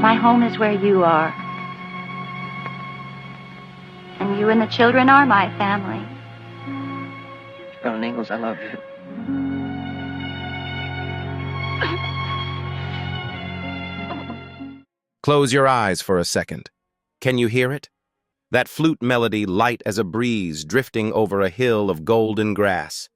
My home is where you are. And you and the children are my family. Ellen Ingalls, I love you. Close your eyes for a second. Can you hear it? That flute melody light as a breeze drifting over a hill of golden grass.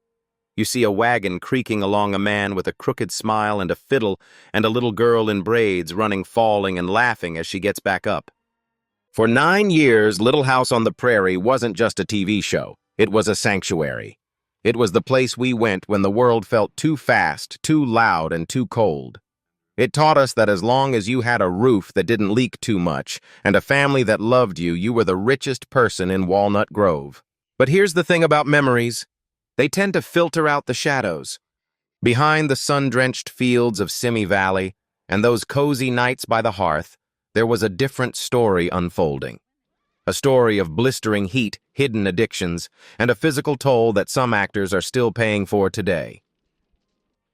You see a wagon creaking along a man with a crooked smile and a fiddle, and a little girl in braids running, falling, and laughing as she gets back up. For 9 years, Little House on the Prairie wasn't just a TV show. It was a sanctuary. It was the place we went when the world felt too fast, too loud, and too cold. It taught us that as long as you had a roof that didn't leak too much and a family that loved you, you were the richest person in Walnut Grove. But here's the thing about memories. They tend to filter out the shadows. Behind the sun-drenched fields of Simi Valley and those cozy nights by the hearth, there was a different story unfolding. A story of blistering heat, hidden addictions, and a physical toll that some actors are still paying for today.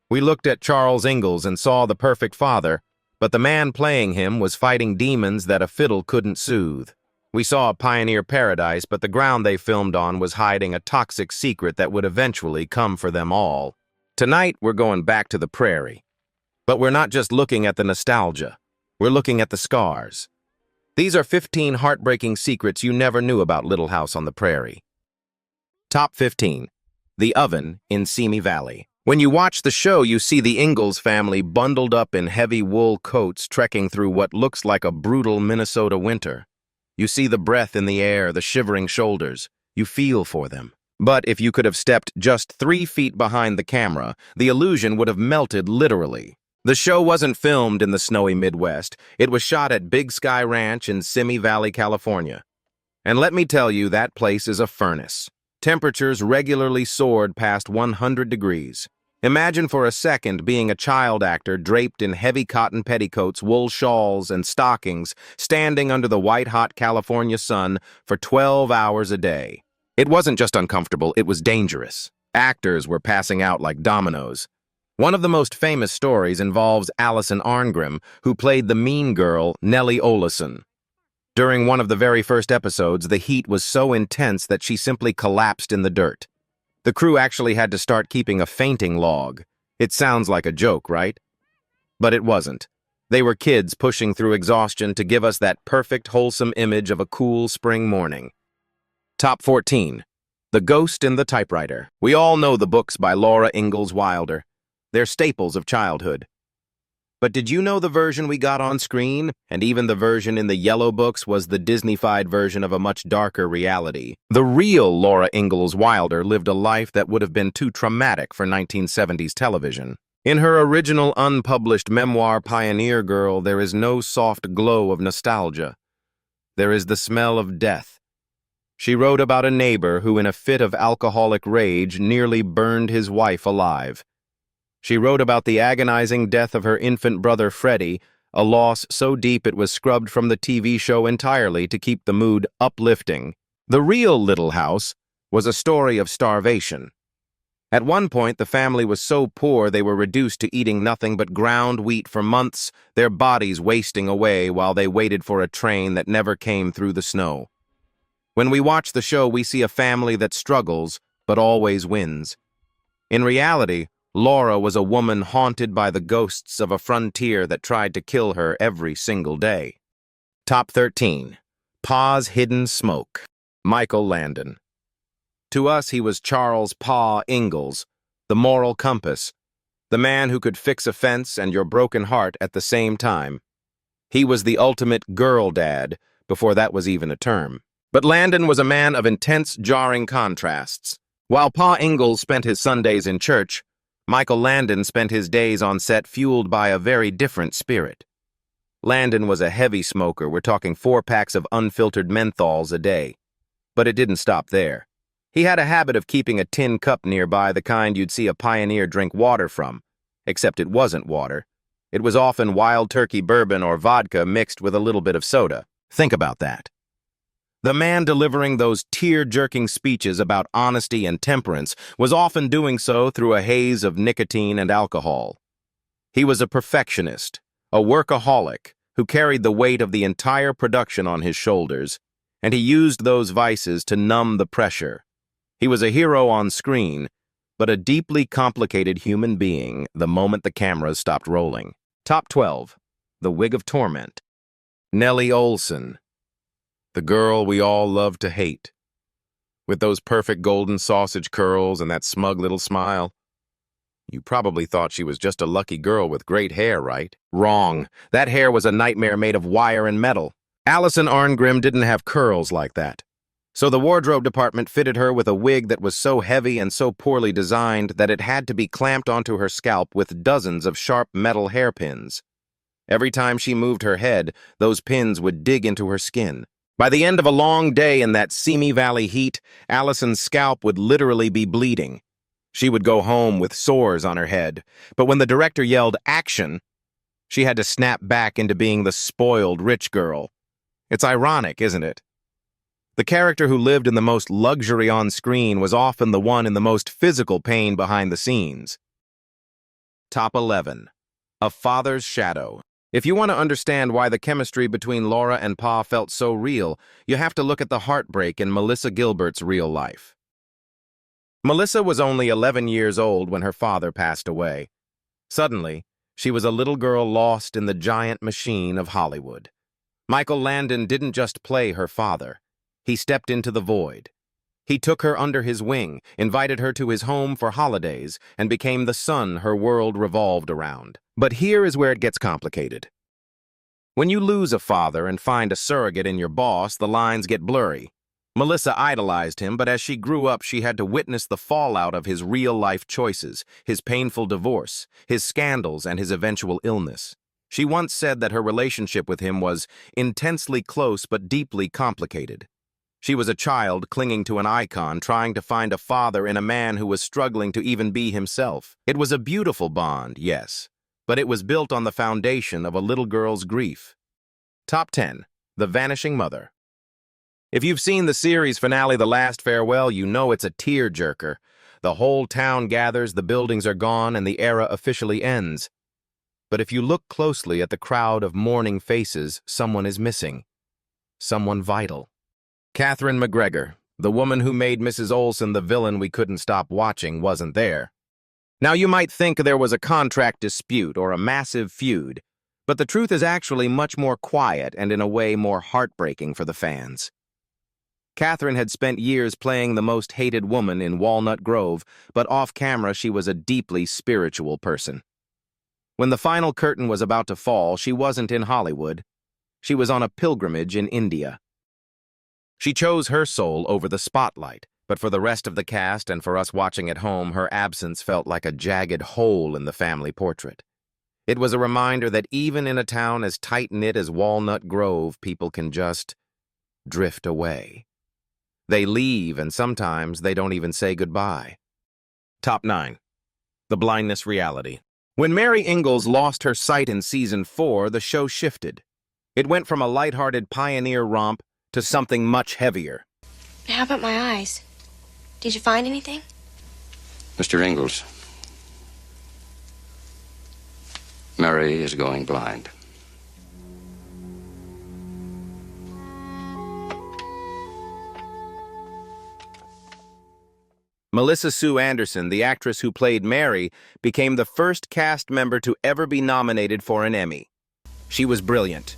We looked at Charles Ingalls and saw the perfect father, but the man playing him was fighting demons that a fiddle couldn't soothe. We saw a pioneer paradise, but the ground they filmed on was hiding a toxic secret that would eventually come for them all. Tonight, we're going back to the prairie. But we're not just looking at the nostalgia. We're looking at the scars. These are 15 heartbreaking secrets you never knew about Little House on the Prairie. Top 15. The Oven in Simi Valley. When you watch the show, you see the Ingalls family bundled up in heavy wool coats trekking through what looks like a brutal Minnesota winter. You see the breath in the air, the shivering shoulders. You feel for them. But if you could have stepped just 3 feet behind the camera, the illusion would have melted literally. The show wasn't filmed in the snowy Midwest. It was shot at Big Sky Ranch in Simi Valley, California. And let me tell you, that place is a furnace. Temperatures regularly soared past 100 degrees. Imagine for a second being a child actor draped in heavy cotton petticoats, wool shawls, and stockings, standing under the white-hot California sun for 12 hours a day. It wasn't just uncomfortable, it was dangerous. Actors were passing out like dominoes. One of the most famous stories involves Allison Arngrim, who played the mean girl, Nellie Oleson. During one of the very first episodes, the heat was so intense that she simply collapsed in the dirt. The crew actually had to start keeping a fainting log. It sounds like a joke, right? But it wasn't. They were kids pushing through exhaustion to give us that perfect, wholesome image of a cool spring morning. Top 14. The Ghost in the Typewriter. We all know the books by Laura Ingalls Wilder. They're staples of childhood. But did you know the version we got on screen, and even the version in the yellow books, was the Disney-fied version of a much darker reality? The real Laura Ingalls Wilder lived a life that would have been too traumatic for 1970s television. In her original unpublished memoir, Pioneer Girl, there is no soft glow of nostalgia. There is the smell of death. She wrote about a neighbor who, in a fit of alcoholic rage, nearly burned his wife alive. She wrote about the agonizing death of her infant brother Freddie, a loss so deep it was scrubbed from the TV show entirely to keep the mood uplifting. The real Little House was a story of starvation. At one point, the family was so poor they were reduced to eating nothing but ground wheat for months, their bodies wasting away while they waited for a train that never came through the snow. When we watch the show, we see a family that struggles, but always wins. In reality, Laura was a woman haunted by the ghosts of a frontier that tried to kill her every single day. Top 13. Pa's Hidden Smoke. Michael Landon. To us, he was Charles Pa Ingalls, the moral compass, the man who could fix a fence and your broken heart at the same time. He was the ultimate girl dad, before that was even a term. But Landon was a man of intense, jarring contrasts. While Pa Ingalls spent his Sundays in church, Michael Landon spent his days on set fueled by a very different spirit. Landon was a heavy smoker. We're talking 4 packs of unfiltered menthols a day. But it didn't stop there. He had a habit of keeping a tin cup nearby, the kind you'd see a pioneer drink water from. Except it wasn't water. It was often wild turkey bourbon or vodka mixed with a little bit of soda. Think about that. The man delivering those tear-jerking speeches about honesty and temperance was often doing so through a haze of nicotine and alcohol. He was a perfectionist, a workaholic, who carried the weight of the entire production on his shoulders, and he used those vices to numb the pressure. He was a hero on screen, but a deeply complicated human being the moment the cameras stopped rolling. Top 12. The Wig of Torment. Nellie Oleson. The girl we all love to hate. With those perfect golden sausage curls and that smug little smile. You probably thought she was just a lucky girl with great hair, right? Wrong. That hair was a nightmare made of wire and metal. Allison Arngrim didn't have curls like that. So the wardrobe department fitted her with a wig that was so heavy and so poorly designed that it had to be clamped onto her scalp with dozens of sharp metal hairpins. Every time she moved her head, those pins would dig into her skin. By the end of a long day in that Simi Valley heat, Allison's scalp would literally be bleeding. She would go home with sores on her head, but when the director yelled action, she had to snap back into being the spoiled rich girl. It's ironic, isn't it? The character who lived in the most luxury on screen was often the one in the most physical pain behind the scenes. Top 11. A Father's Shadow. If you want to understand why the chemistry between Laura and Pa felt so real, you have to look at the heartbreak in Melissa Gilbert's real life. Melissa was only 11 years old when her father passed away. Suddenly, she was a little girl lost in the giant machine of Hollywood. Michael Landon didn't just play her father. He stepped into the void. He took her under his wing, invited her to his home for holidays, and became the son her world revolved around. But here is where it gets complicated. When you lose a father and find a surrogate in your boss, the lines get blurry. Melissa idolized him, but as she grew up, she had to witness the fallout of his real-life choices, his painful divorce, his scandals, and his eventual illness. She once said that her relationship with him was intensely close but deeply complicated. She was a child clinging to an icon, trying to find a father in a man who was struggling to even be himself. It was a beautiful bond, yes, but it was built on the foundation of a little girl's grief. Top 10. The Vanishing Mother. If you've seen the series finale The Last Farewell, you know it's a tear-jerker. The whole town gathers, the buildings are gone, and the era officially ends. But if you look closely at the crowd of mourning faces, someone is missing. Someone vital. Catherine McGregor, the woman who made Mrs. Oleson the villain we couldn't stop watching, wasn't there. Now you might think there was a contract dispute or a massive feud, but the truth is actually much more quiet and in a way more heartbreaking for the fans. Catherine had spent years playing the most hated woman in Walnut Grove, but off-camera she was a deeply spiritual person. When the final curtain was about to fall, she wasn't in Hollywood. She was on a pilgrimage in India. She chose her soul over the spotlight, but for the rest of the cast and for us watching at home, her absence felt like a jagged hole in the family portrait. It was a reminder that even in a town as tight-knit as Walnut Grove, people can just drift away. They leave, and sometimes they don't even say goodbye. Top 9. The Blindness Reality. When Mary Ingalls lost her sight in Season 4, the show shifted. It went from a lighthearted pioneer romp to something much heavier. How about my eyes? Did you find anything? Mr. Ingalls, Mary is going blind. Melissa Sue Anderson, the actress who played Mary, became the first cast member to ever be nominated for an Emmy. She was brilliant.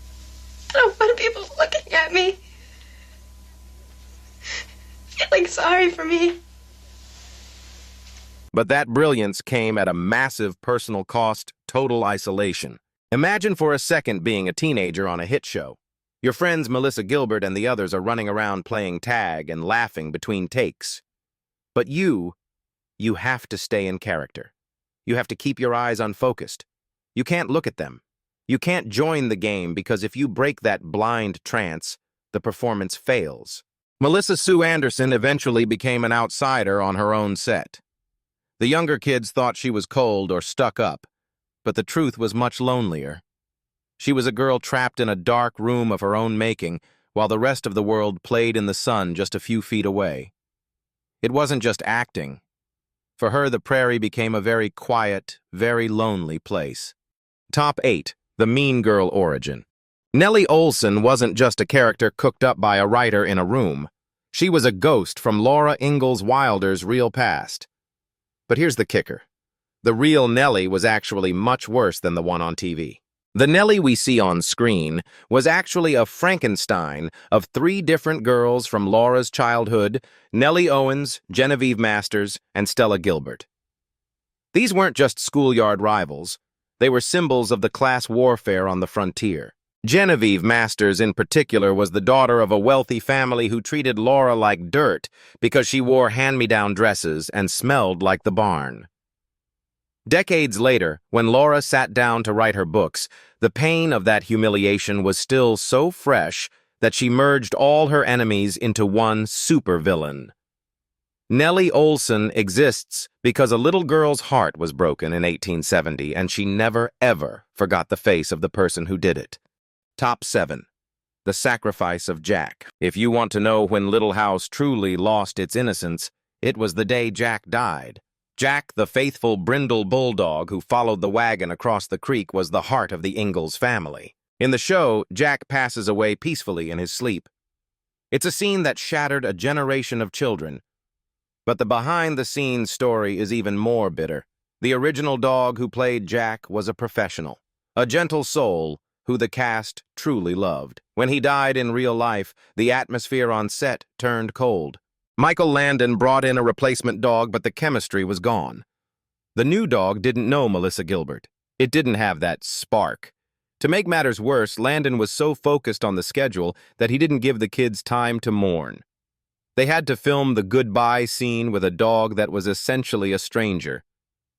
I don't want people looking at me, feeling sorry for me. But that brilliance came at a massive personal cost, total isolation. Imagine for a second being a teenager on a hit show. Your friends Melissa Gilbert and the others are running around playing tag and laughing between takes. But you have to stay in character. You have to keep your eyes unfocused. You can't look at them. You can't join the game because if you break that blind trance, the performance fails. Melissa Sue Anderson eventually became an outsider on her own set. The younger kids thought she was cold or stuck up, but the truth was much lonelier. She was a girl trapped in a dark room of her own making, while the rest of the world played in the sun just a few feet away. It wasn't just acting. For her, the Prairie became a very quiet, very lonely place. Top 8. The Mean Girl Origin. Nellie Oleson wasn't just a character cooked up by a writer in a room. She was a ghost from Laura Ingalls Wilder's real past. But here's the kicker. The real Nellie was actually much worse than the one on TV. The Nellie we see on screen was actually a Frankenstein of 3 different girls from Laura's childhood: Nellie Owens, Genevieve Masters, and Stella Gilbert. These weren't just schoolyard rivals. They were symbols of the class warfare on the frontier. Genevieve Masters, in particular, was the daughter of a wealthy family who treated Laura like dirt because she wore hand-me-down dresses and smelled like the barn. Decades later, when Laura sat down to write her books, the pain of that humiliation was still so fresh that she merged all her enemies into one supervillain. Nellie Oleson exists because a little girl's heart was broken in 1870, and she never, ever forgot the face of the person who did it. Top 7. The Sacrifice of Jack. If you want to know when Little House truly lost its innocence, it was the day Jack died. Jack, the faithful brindle bulldog who followed the wagon across the creek, was the heart of the Ingalls family. In the show, Jack passes away peacefully in his sleep. It's a scene that shattered a generation of children. But the behind-the-scenes story is even more bitter. The original dog who played Jack was a professional, a gentle soul who the cast truly loved. When he died in real life, the atmosphere on set turned cold. Michael Landon brought in a replacement dog, but the chemistry was gone. The new dog didn't know Melissa Gilbert. It didn't have that spark. To make matters worse, Landon was so focused on the schedule that he didn't give the kids time to mourn. They had to film the goodbye scene with a dog that was essentially a stranger.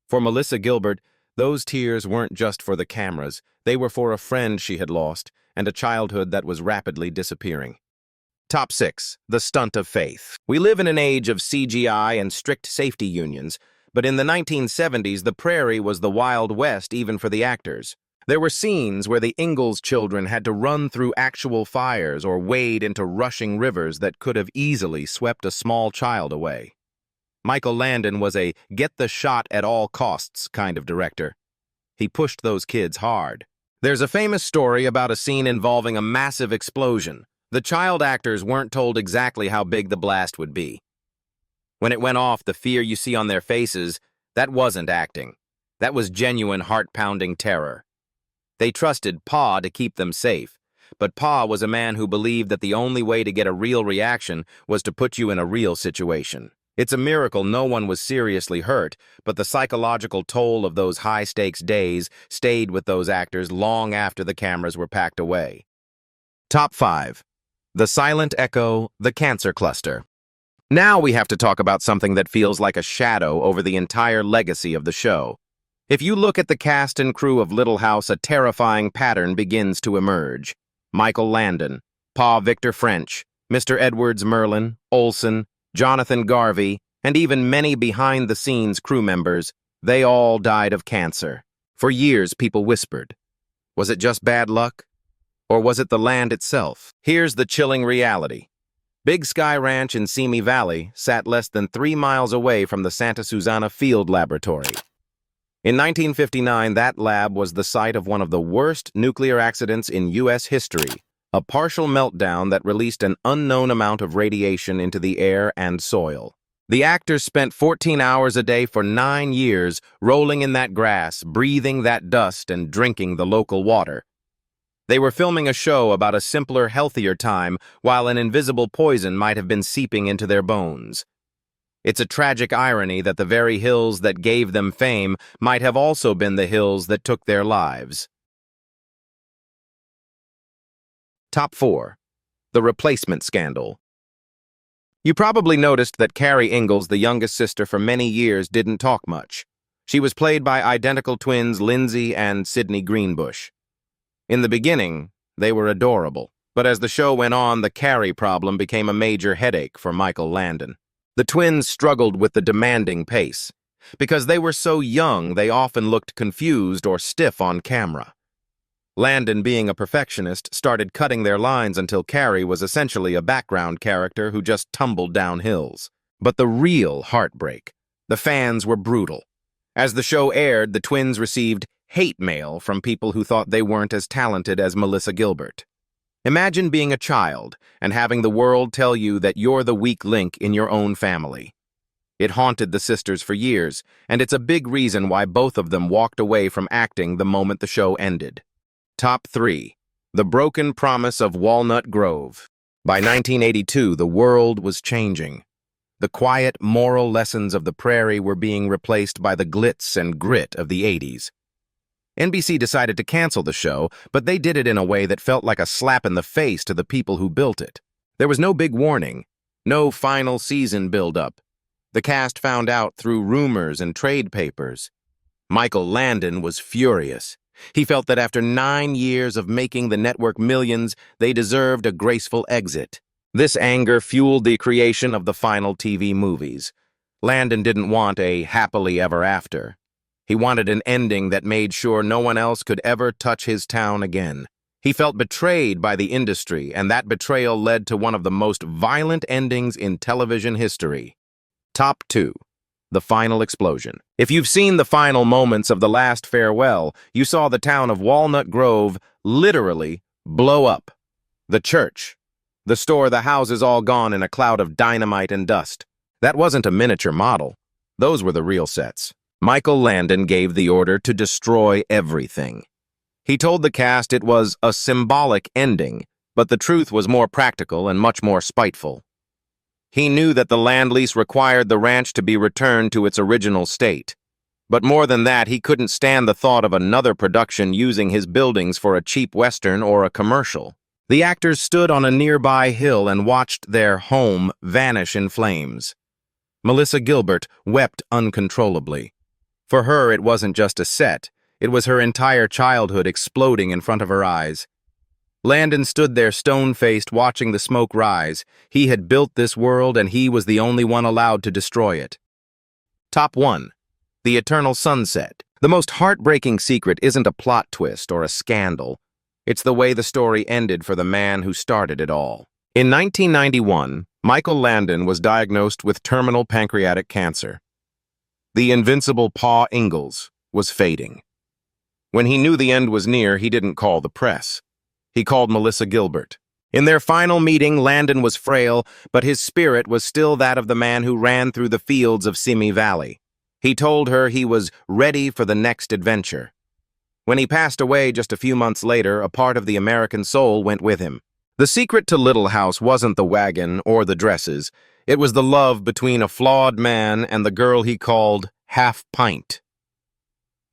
For Melissa Gilbert, those tears weren't just for the cameras. They were for a friend she had lost and a childhood that was rapidly disappearing. Top 6. The Stunt of Faith. We live in an age of CGI and strict safety unions, but in the 1970s, the Prairie was the Wild West even for the actors. There were scenes where the Ingalls children had to run through actual fires or wade into rushing rivers that could have easily swept a small child away. Michael Landon was a get-the-shot-at-all-costs kind of director. He pushed those kids hard. There's a famous story about a scene involving a massive explosion. The child actors weren't told exactly how big the blast would be. When it went off, the fear you see on their faces, that wasn't acting. That was genuine heart-pounding terror. They trusted Pa to keep them safe, but Pa was a man who believed that the only way to get a real reaction was to put you in a real situation. It's a miracle no one was seriously hurt, but the psychological toll of those high-stakes days stayed with those actors long after the cameras were packed away. Top 5. The Silent Echo, the Cancer Cluster. Now we have to talk about something that feels like a shadow over the entire legacy of the show. If you look at the cast and crew of Little House, a terrifying pattern begins to emerge. Michael Landon, Pa Victor French, Mr. Edwards Merlin, Olson, Jonathan Garvey, and even many behind-the-scenes crew members, they all died of cancer. For years, people whispered, was it just bad luck? Or was it the land itself? Here's the chilling reality. Big Sky Ranch in Simi Valley sat less than 3 miles away from the Santa Susana Field Laboratory. In 1959, that lab was the site of one of the worst nuclear accidents in U.S. history, a partial meltdown that released an unknown amount of radiation into the air and soil. The actors spent 14 hours a day for 9 years rolling in that grass, breathing that dust, and drinking the local water. They were filming a show about a simpler, healthier time, while an invisible poison might have been seeping into their bones. It's a tragic irony that the very hills that gave them fame might have also been the hills that took their lives. Top 4. The Replacement Scandal. You probably noticed that Carrie Ingalls, the youngest sister for many years, didn't talk much. She was played by identical twins Lindsay and Sydney Greenbush. In the beginning, they were adorable, but as the show went on, the Carrie problem became a major headache for Michael Landon. The twins struggled with the demanding pace. Because they were so young, they often looked confused or stiff on camera. Landon, being a perfectionist, started cutting their lines until Carrie was essentially a background character who just tumbled down hills. But the real heartbreak, the fans were brutal. As the show aired, the twins received hate mail from people who thought they weren't as talented as Melissa Gilbert. Imagine being a child and having the world tell you that you're the weak link in your own family. It haunted the sisters for years, and it's a big reason why both of them walked away from acting the moment the show ended. Top 3. The Broken Promise of Walnut Grove. By 1982, the world was changing. The quiet, moral lessons of the Prairie were being replaced by the glitz and grit of the 80s. NBC decided to cancel the show, but they did it in a way that felt like a slap in the face to the people who built it. There was no big warning, no final season build-up. The cast found out through rumors and trade papers. Michael Landon was furious. He felt that after 9 years of making the network millions, they deserved a graceful exit. This anger fueled the creation of the final TV movies. Landon didn't want a happily ever after. He wanted an ending that made sure no one else could ever touch his town again. He felt betrayed by the industry, and that betrayal led to one of the most violent endings in television history. Top 2. The Final Explosion. If you've seen the final moments of The Last Farewell, you saw the town of Walnut Grove literally blow up. The church, the store, the houses all gone in a cloud of dynamite and dust. That wasn't a miniature model. Those were the real sets. Michael Landon gave the order to destroy everything. He told the cast it was a symbolic ending, but the truth was more practical and much more spiteful. He knew that the land lease required the ranch to be returned to its original state. But more than that, he couldn't stand the thought of another production using his buildings for a cheap western or a commercial. The actors stood on a nearby hill and watched their home vanish in flames. Melissa Gilbert wept uncontrollably. For her, it wasn't just a set. It was her entire childhood exploding in front of her eyes. Landon stood there stone-faced, watching the smoke rise. He had built this world, and he was the only one allowed to destroy it. Top 1. The Eternal Sunset. The most heartbreaking secret isn't a plot twist or a scandal. It's the way the story ended for the man who started it all. In 1991, Michael Landon was diagnosed with terminal pancreatic cancer. The invincible Pa Ingalls was fading. When he knew the end was near, he didn't call the press. He called Melissa Gilbert. In their final meeting, Landon was frail, but his spirit was still that of the man who ran through the fields of Simi Valley. He told her he was ready for the next adventure. When he passed away just a few months later, a part of the American soul went with him. The secret to Little House wasn't the wagon or the dresses. It was the love between a flawed man and the girl he called Half Pint.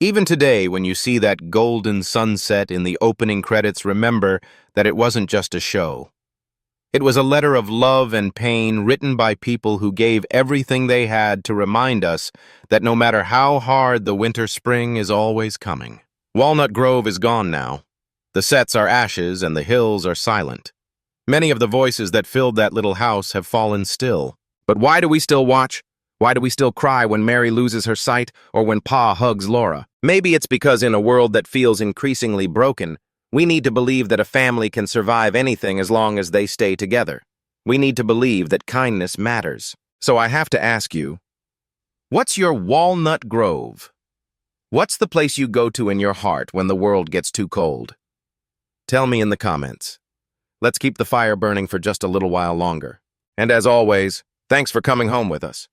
Even today, when you see that golden sunset in the opening credits, remember that it wasn't just a show. It was a letter of love and pain written by people who gave everything they had to remind us that no matter how hard the winter spring is always coming. Walnut Grove is gone now. The sets are ashes and the hills are silent. Many of the voices that filled that little house have fallen still. But why do we still watch? Why do we still cry when Mary loses her sight or when Pa hugs Laura? Maybe it's because in a world that feels increasingly broken, we need to believe that a family can survive anything as long as they stay together. We need to believe that kindness matters. So I have to ask you, what's your Walnut Grove? What's the place you go to in your heart when the world gets too cold? Tell me in the comments. Let's keep the fire burning for just a little while longer. And as always, thanks for coming home with us.